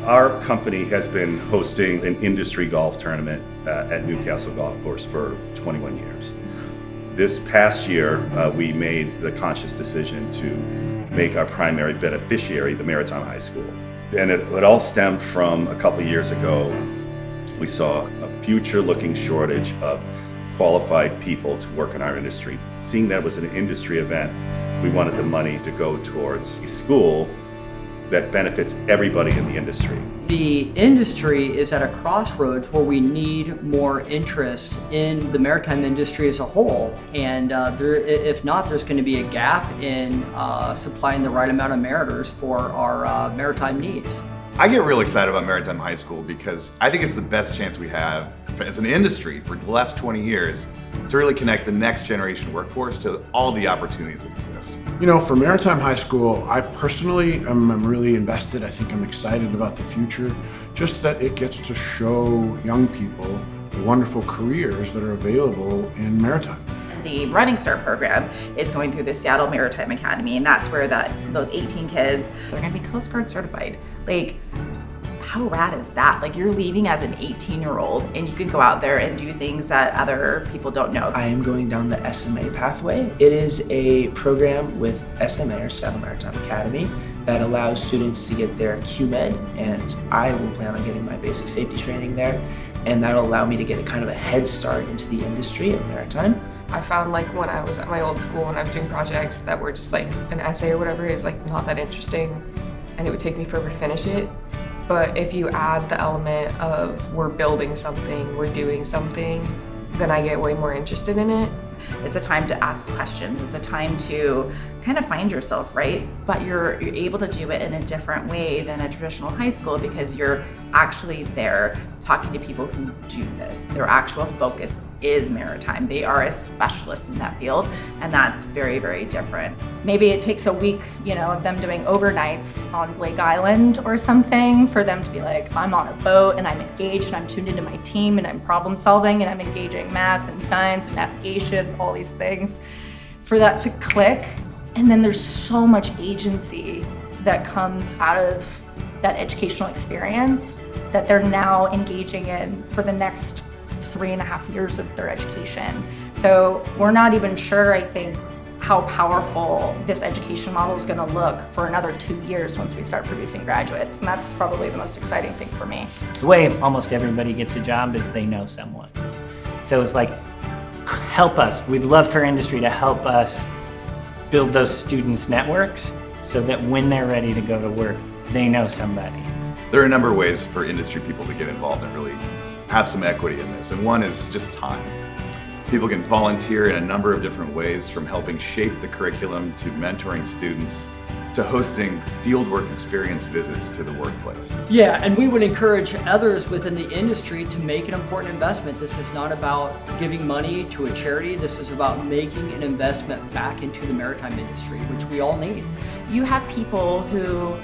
Our company has been hosting an industry golf tournament at Newcastle Golf Course for 21 years. This past year, we made the conscious decision to make our primary beneficiary the Maritime High School. And it all stemmed from a couple years ago. We saw a future-looking shortage of qualified people to work in our industry. Seeing that was an industry event, we wanted the money to go towards a school that benefits everybody in the industry. The industry is at a crossroads where we need more interest in the maritime industry as a whole. And if not, there's going to be a gap in supplying the right amount of mariners for our maritime needs. I get real excited about Maritime High School because I think it's the best chance we have as an industry for the last 20 years to really connect the next generation workforce to all the opportunities that exist. You know, for Maritime High School, I personally am really invested. I think I'm excited about the future, just that it gets to show young people the wonderful careers that are available in maritime. The Running Start program is going through the Seattle Maritime Academy, and that's where those 18 kids, they're gonna be Coast Guard certified. Like, how rad is that? Like, you're leaving as an 18-year-old and you can go out there and do things that other people don't know. I am going down the SMA pathway. It is a program with SMA, or Seattle Maritime Academy, that allows students to get their QMed, and I will plan on getting my basic safety training there, and that'll allow me to get a kind of a head start into the industry of maritime. I found like when I was at my old school and I was doing projects that were just like an essay or whatever is like not that interesting, and it would take me forever to finish it. But if you add the element of we're building something, we're doing something, then I get way more interested in it. It's a time to ask questions. It's a time to kind of find yourself, right? But you're able to do it in a different way than a traditional high school because you're actually there talking to people who do this. Their actual focus is maritime. They are a specialist in that field, and that's very, very different. Maybe it takes a week, of them doing overnights on Blake Island or something for them to be like, I'm on a boat and I'm engaged and I'm tuned into my team and I'm problem solving and I'm engaging math and science and navigation, all these things, for that to click. And then there's so much agency that comes out of that educational experience that they're now engaging in for the next 3.5 years of their education. So we're not even sure, I think, how powerful this education model is going to look for another 2 years once we start producing graduates. And that's probably the most exciting thing for me. The way almost everybody gets a job is they know someone. So it's like, help us. We'd love for industry to help us build those students' networks so that when they're ready to go to work, they know somebody. There are a number of ways for industry people to get involved and really have some equity in this, and one is just time. People can volunteer in a number of different ways, from helping shape the curriculum to mentoring students to hosting fieldwork experience visits to the workplace. Yeah, and we would encourage others within the industry to make an important investment. This is not about giving money to a charity. This is about making an investment back into the maritime industry, which we all need. You have people who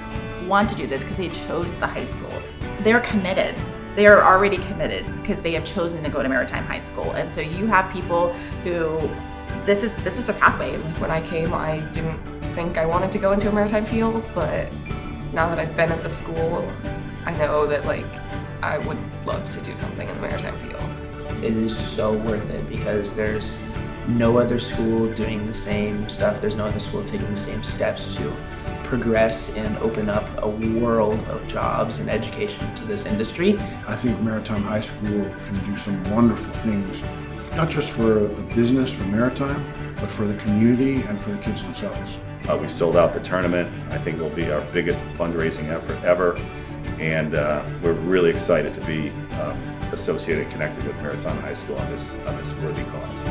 want to do this because they chose the high school. They're committed. They are already committed because they have chosen to go to Maritime High School. And so you have people who, this is their pathway. When I came, I didn't think I wanted to go into a maritime field, but now that I've been at the school, I know that I would love to do something in the maritime field. It is so worth it because there's no other school doing the same stuff. There's no other school taking the same steps to progress and open up a world of jobs and education to this industry. I think Maritime High School can do some wonderful things, not just for the business, for maritime, but for the community and for the kids themselves. We sold out the tournament. I think it'll be our biggest fundraising effort ever, and we're really excited to be associated and connected with Maritime High School on this worthy cause.